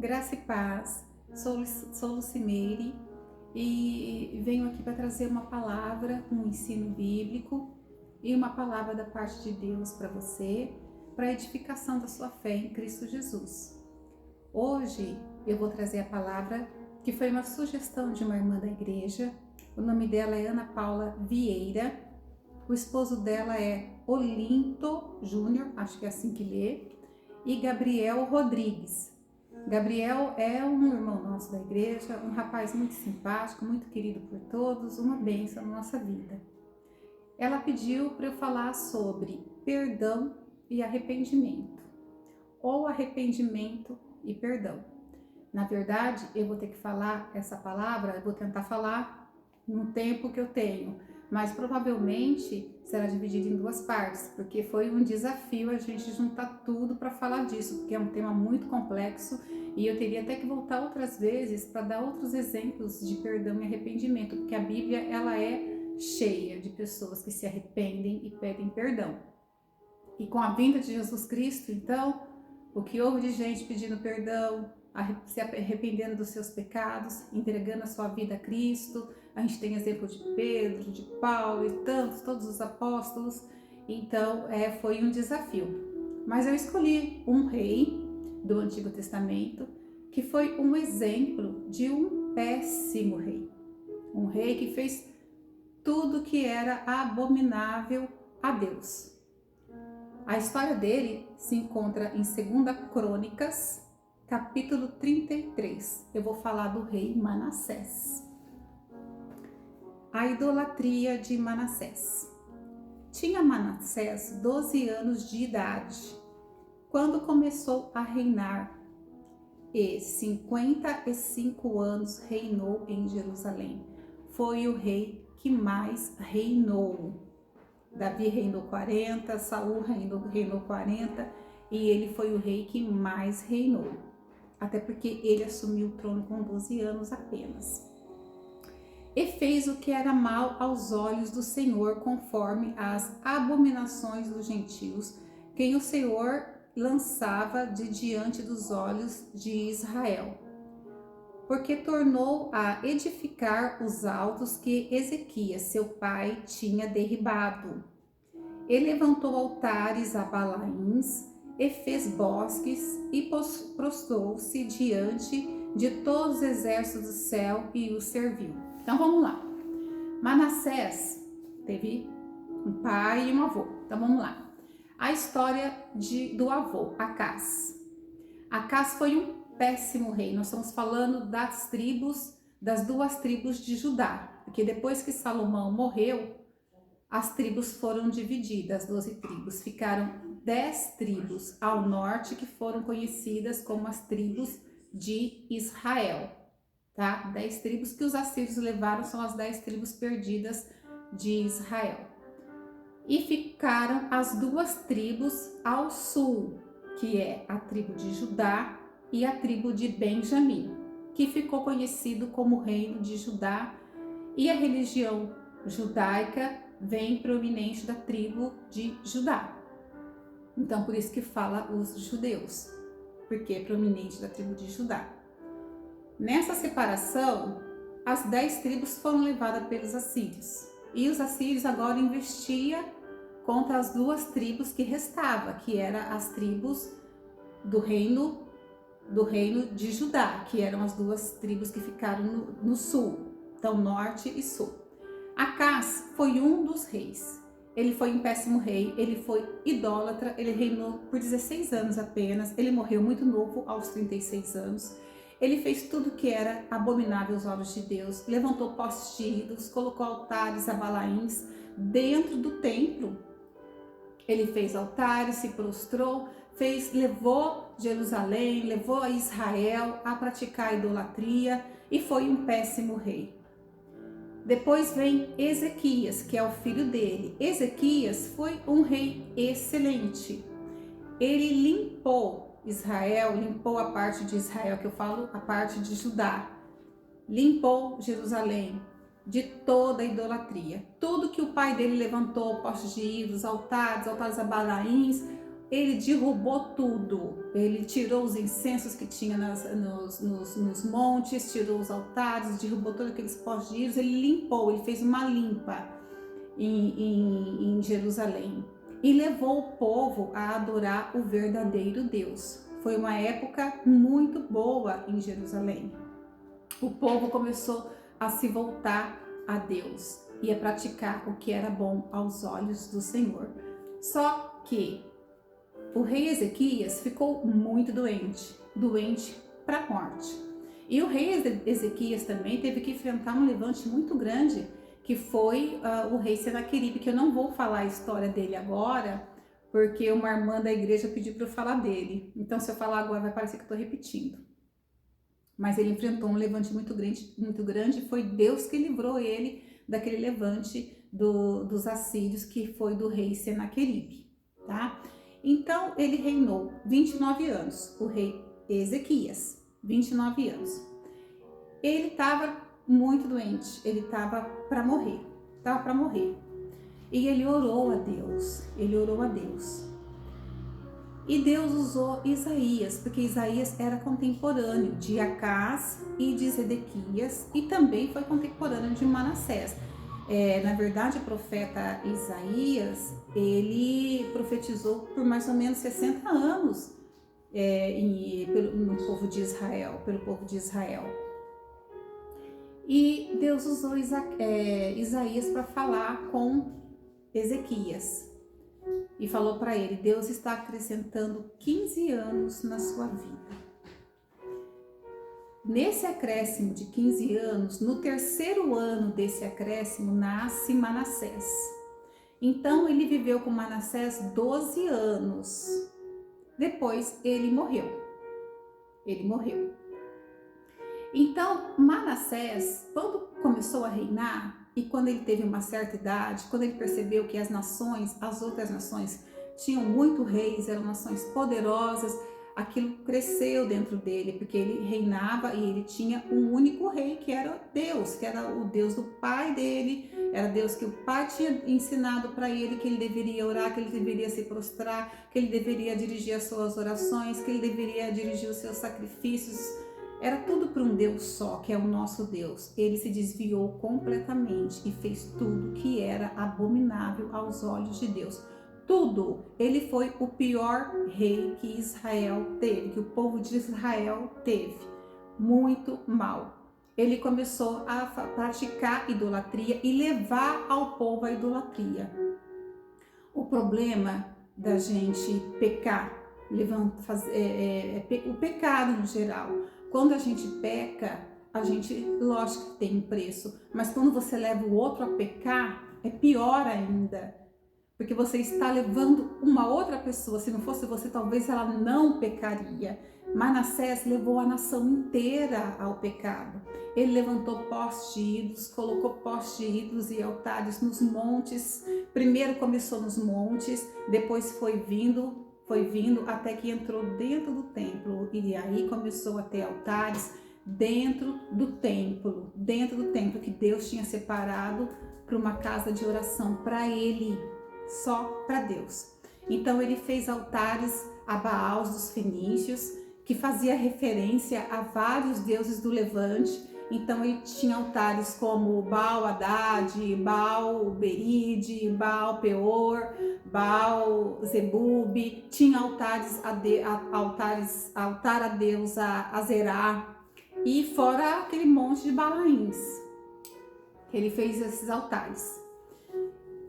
Graça e paz, sou Lucimeire e venho aqui para trazer uma palavra, um ensino bíblico e uma palavra da parte de Deus para você, para a edificação da sua fé em Cristo Jesus. Hoje eu vou trazer a palavra que foi uma sugestão de uma irmã da igreja. O nome dela é Ana Paula Vieira, o esposo dela é Olinto Júnior, acho que é assim que lê, e Gabriel Rodrigues. Gabriel é um irmão nosso da igreja, um rapaz muito simpático, muito querido por todos, uma bênção na nossa vida. Ela pediu para eu falar sobre perdão e arrependimento, ou arrependimento e perdão. Na verdade, eu vou ter que falar essa palavra, eu vou tentar falar no tempo que eu tenho, mas provavelmente será dividido em duas partes, porque foi um desafio a gente juntar tudo para falar disso, porque é um tema muito complexo e eu teria até que voltar outras vezes para dar outros exemplos de perdão e arrependimento, porque a Bíblia ela é cheia de pessoas que se arrependem e pedem perdão. E com a vinda de Jesus Cristo, então, o que houve de gente pedindo perdão, se arrependendo dos seus pecados, entregando a sua vida a Cristo. A gente tem exemplo de Pedro, de Paulo e todos os apóstolos. Então, foi um desafio. Mas eu escolhi um rei do Antigo Testamento que foi um exemplo de um péssimo rei. Um rei que fez tudo que era abominável a Deus. A história dele se encontra em 2 Crônicas, capítulo 33. Eu vou falar do rei Manassés. A idolatria de Manassés. Tinha Manassés 12 anos de idade quando começou a reinar e 55 anos reinou em Jerusalém. Foi o rei que mais reinou. Davi reinou 40, Saul reinou 40 e ele foi o rei que mais reinou. Até porque ele assumiu o trono com 12 anos apenas. E fez o que era mal aos olhos do Senhor, conforme as abominações dos gentios, quem o Senhor lançava de diante dos olhos de Israel. Porque tornou a edificar os altos que Ezequias, seu pai, tinha derribado. Ele levantou altares a Balaíns e fez bosques e prostrou-se diante de todos os exércitos do céu e o serviu. Então vamos lá. Manassés teve um pai e um avô. Então vamos lá. A história do avô, Acás. Acás foi um péssimo rei. Nós estamos falando das duas tribos de Judá, porque depois que Salomão morreu, as tribos foram divididas, 12 tribos. Ficaram 10 tribos ao norte que foram conhecidas como as tribos de Israel, tá? 10 tribos que os assírios levaram são as 10 tribos perdidas de Israel. E ficaram as duas tribos ao sul, que é a tribo de Judá e a tribo de Benjamim, que ficou conhecido como Reino de Judá, e a religião judaica vem proeminente da tribo de Judá. Então, por isso que fala os judeus, porque é proeminente da tribo de Judá. Nessa separação, as 10 tribos foram levadas pelos assírios. E os assírios agora investiam contra as duas tribos que restavam, que eram as tribos do reino de Judá, que eram as duas tribos que ficaram no sul, então norte e sul. Acás foi um dos reis. Ele foi um péssimo rei, ele foi idólatra, ele reinou por 16 anos apenas, ele morreu muito novo, aos 36 anos. Ele fez tudo que era abominável aos olhos de Deus, levantou postes de ídolos, colocou altares a Balaíns dentro do templo. Ele fez altares, se prostrou, levou Jerusalém, levou a Israel a praticar a idolatria e foi um péssimo rei. Depois vem Ezequias, que é o filho dele. Ezequias foi um rei excelente. Ele limpou Israel, limpou a parte de Israel, que eu falo a parte de Judá. Limpou Jerusalém de toda a idolatria. Tudo que o pai dele levantou, postes de ídolos, altares a Balaíns, ele derrubou tudo. Ele tirou os incensos que tinha nos montes, tirou os altares, derrubou todos aqueles pós de ídolos, ele limpou, ele fez uma limpa em Jerusalém e levou o povo a adorar o verdadeiro Deus. Foi uma época muito boa em Jerusalém. O povo começou a se voltar a Deus e a praticar o que era bom aos olhos do Senhor. Só que o rei Ezequias ficou muito doente para a morte. E o rei Ezequias também teve que enfrentar um levante muito grande, que foi o rei Senaqueribe, que eu não vou falar a história dele agora, porque uma irmã da igreja pediu para eu falar dele. Então, se eu falar agora, vai parecer que eu estou repetindo. Mas ele enfrentou um levante muito grande, foi Deus que livrou ele daquele levante dos assírios, que foi do rei Senaqueribe, tá? Então, ele reinou 29 anos, o rei Ezequias, 29 anos. Ele estava muito doente, ele estava para morrer. E ele orou a Deus. E Deus usou Isaías, porque Isaías era contemporâneo de Acás e de Zedequias, e também foi contemporâneo de Manassés. Na verdade, o profeta Isaías, ele profetizou por mais ou menos 60 anos pelo povo de Israel. E Deus usou Isaías para falar com Ezequias. E falou para ele: Deus está acrescentando 15 anos na sua vida. Nesse acréscimo de 15 anos, no terceiro ano desse acréscimo, nasce Manassés. Então, ele viveu com Manassés 12 anos. Depois, ele morreu. Então, Manassés, quando começou a reinar, e quando ele teve uma certa idade, quando ele percebeu que as outras nações tinham muito reis, eram nações poderosas, aquilo cresceu dentro dele, porque ele reinava e ele tinha um único rei, que era Deus, que era o Deus do pai dele, era Deus que o pai tinha ensinado para ele que ele deveria orar, que ele deveria se prostrar, que ele deveria dirigir as suas orações, que ele deveria dirigir os seus sacrifícios. Era tudo para um Deus só, que é o nosso Deus. Ele se desviou completamente e fez tudo que era abominável aos olhos de Deus. Tudo. Ele foi o pior rei que Israel teve, que o povo de Israel teve. Muito mal. Ele começou a praticar idolatria e levar ao povo a idolatria. O problema da gente pecar, o pecado no geral. Quando a gente peca, lógico que tem um preço, mas quando você leva o outro a pecar, é pior ainda, porque você está levando uma outra pessoa. Se não fosse você, talvez ela não pecaria. Manassés levou a nação inteira ao pecado. Ele levantou postes de ídolos, colocou postes de ídolos e altares nos montes. Primeiro começou nos montes, depois foi vindo até que entrou dentro do templo, e aí começou a ter altares dentro do templo que Deus tinha separado para uma casa de oração para ele, só para Deus. Então ele fez altares a Baals dos fenícios, que fazia referência a vários deuses do Levante. Então ele tinha altares como Baal Haddad, Baal Beride, Baal Peor, Baal Zebub. Tinha altar a Deus a Zerá, e fora aquele monte de Balaíns. Ele fez esses altares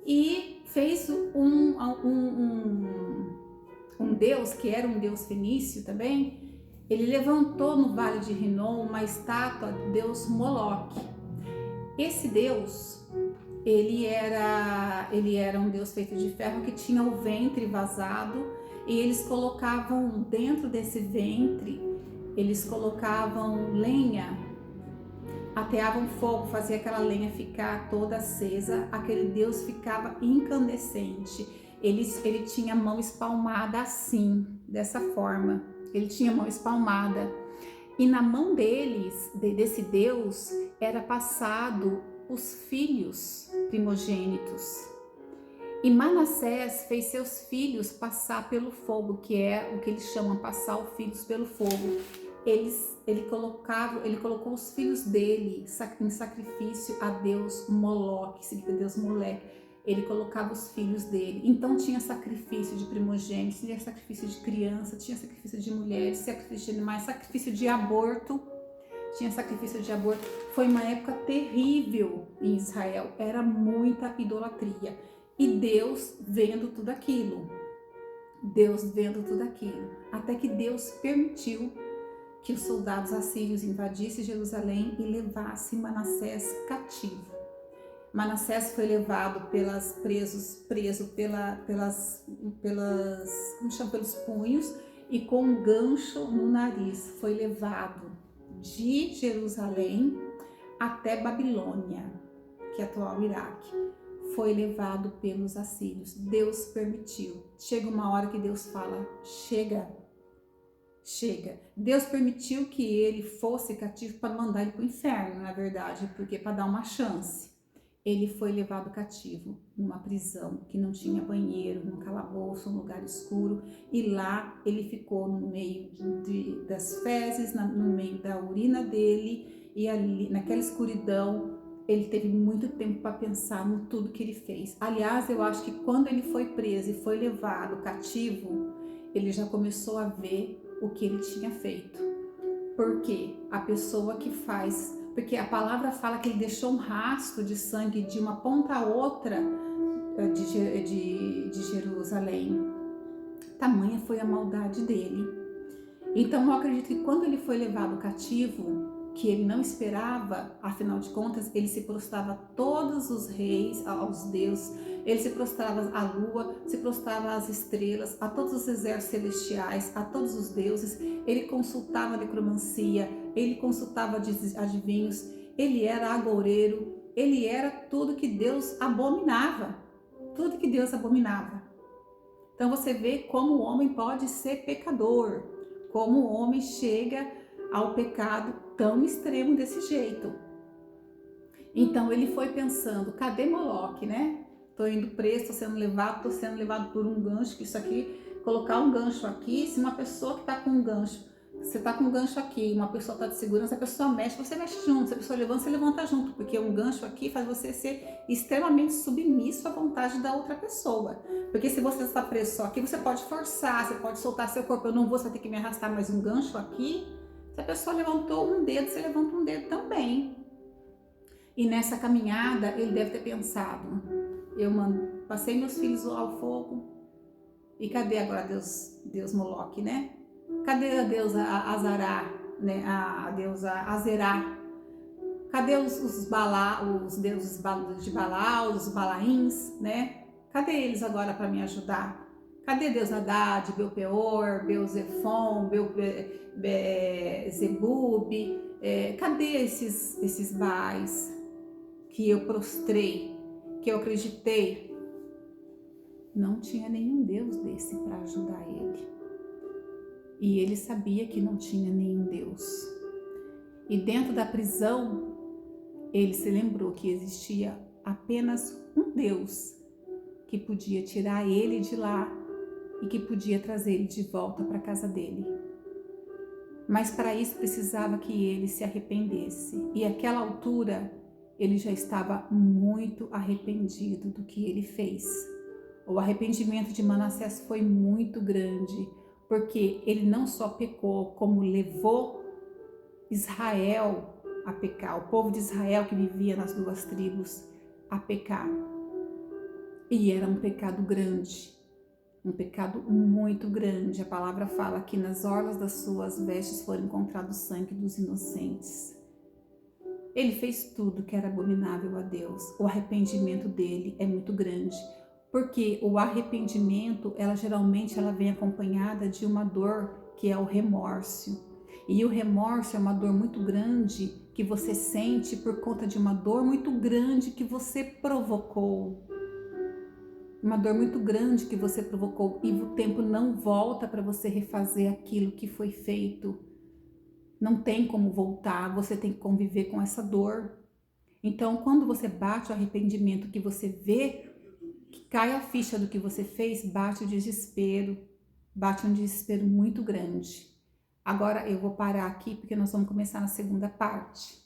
e fez um deus que era um deus fenício também. Ele levantou no Vale de Rinom uma estátua do deus Moloque. Esse deus, ele era um deus feito de ferro que tinha o ventre vazado, e eles colocavam dentro desse ventre, eles colocavam lenha, ateavam fogo, fazia aquela lenha ficar toda acesa, aquele deus ficava incandescente. Ele tinha a mão espalmada assim, dessa forma. Ele tinha a mão espalmada, e na mão desse Deus, era passado os filhos primogênitos. E Manassés fez seus filhos passar pelo fogo, que é o que eles chamam passar os filhos pelo fogo. Ele colocou os filhos dele em sacrifício a Deus Moloque, que significa Deus Moleque. Ele colocava os filhos dele. Então tinha sacrifício de primogênitos, tinha sacrifício de criança, tinha sacrifício de mulheres, sacrifício de animais, sacrifício de aborto. Tinha sacrifício de aborto. Foi uma época terrível em Israel. Era muita idolatria. E Deus vendo tudo aquilo. Até que Deus permitiu que os soldados assírios invadissem Jerusalém e levassem Manassés cativo. Manassés foi levado preso pelos punhos e com um gancho no nariz. Foi levado de Jerusalém até Babilônia, que é atual Iraque. Foi levado pelos assírios. Deus permitiu. Chega uma hora que Deus fala: chega. Deus permitiu que ele fosse cativo para mandar ele para o inferno, na verdade, porque para dar uma chance. Ele foi levado cativo numa prisão que não tinha banheiro, num calabouço, num lugar escuro, e lá ele ficou no meio das fezes, no meio da urina dele, e ali naquela escuridão ele teve muito tempo para pensar no tudo que ele fez. Aliás, eu acho que quando ele foi preso e foi levado cativo, ele já começou a ver o que ele tinha feito. Porque a pessoa que faz... Porque a palavra fala que ele deixou um rastro de sangue de uma ponta a outra de Jerusalém. Tamanha foi a maldade dele. Então eu acredito que quando ele foi levado cativo, que ele não esperava, afinal de contas, ele se prostrava a todos os reis, aos deuses, ele se prostrava à lua, se prostrava às estrelas, a todos os exércitos celestiais, a todos os deuses, ele consultava a necromancia, ele consultava adivinhos, ele era agoureiro, ele era tudo que Deus abominava, Então você vê como o homem pode ser pecador, como o homem chega ao pecado tão extremo desse jeito. Então ele foi pensando: cadê Moloque, né? Tô indo preso, tô sendo levado por um gancho, que isso aqui, colocar um gancho aqui, se uma pessoa que tá com um gancho, você tá com um gancho aqui, uma pessoa tá de segurança, a pessoa mexe, você mexe junto, se a pessoa levanta, você levanta junto, porque um gancho aqui faz você ser extremamente submisso à vontade da outra pessoa. Porque se você está preso só aqui, você pode forçar, você pode soltar seu corpo, eu não vou, você vai ter que me arrastar mais um gancho aqui. Se a pessoa levantou um dedo, você levanta um dedo também. E nessa caminhada, ele deve ter pensado: passei meus filhos ao fogo, e cadê agora Deus Moloque, né? Cadê a deusa Azará, né? A deusa Azerá? Cadê os deuses de Balá, os Balaíns, né? Cadê eles agora para me ajudar? Cadê Deus Haddad, Belpeor, Beelzefon, Zebub? Cadê esses Baais que eu prostrei, que eu acreditei? Não tinha nenhum Deus desse para ajudar ele. E ele sabia que não tinha nenhum Deus. E dentro da prisão, ele se lembrou que existia apenas um Deus que podia tirar ele de lá e que podia trazer ele de volta para a casa dele. Mas para isso precisava que ele se arrependesse. E àquela altura, ele já estava muito arrependido do que ele fez. O arrependimento de Manassés foi muito grande, porque ele não só pecou, como levou Israel a pecar, o povo de Israel que vivia nas duas tribos a pecar. E era um pecado grande, um pecado muito grande. A palavra fala que nas orlas das suas vestes foram encontrados o sangue dos inocentes. Ele fez tudo que era abominável a Deus. O arrependimento dele é muito grande, porque o arrependimento, geralmente vem acompanhada de uma dor que é o remorso. E o remorso é uma dor muito grande que você sente por conta de uma dor muito grande que você provocou. Uma dor muito grande que você provocou, e o tempo não volta para você refazer aquilo que foi feito. Não tem como voltar, você tem que conviver com essa dor. Então, quando você bate o arrependimento, que você vê que cai a ficha do que você fez, bate um desespero muito grande. Agora eu vou parar aqui porque nós vamos começar na segunda parte.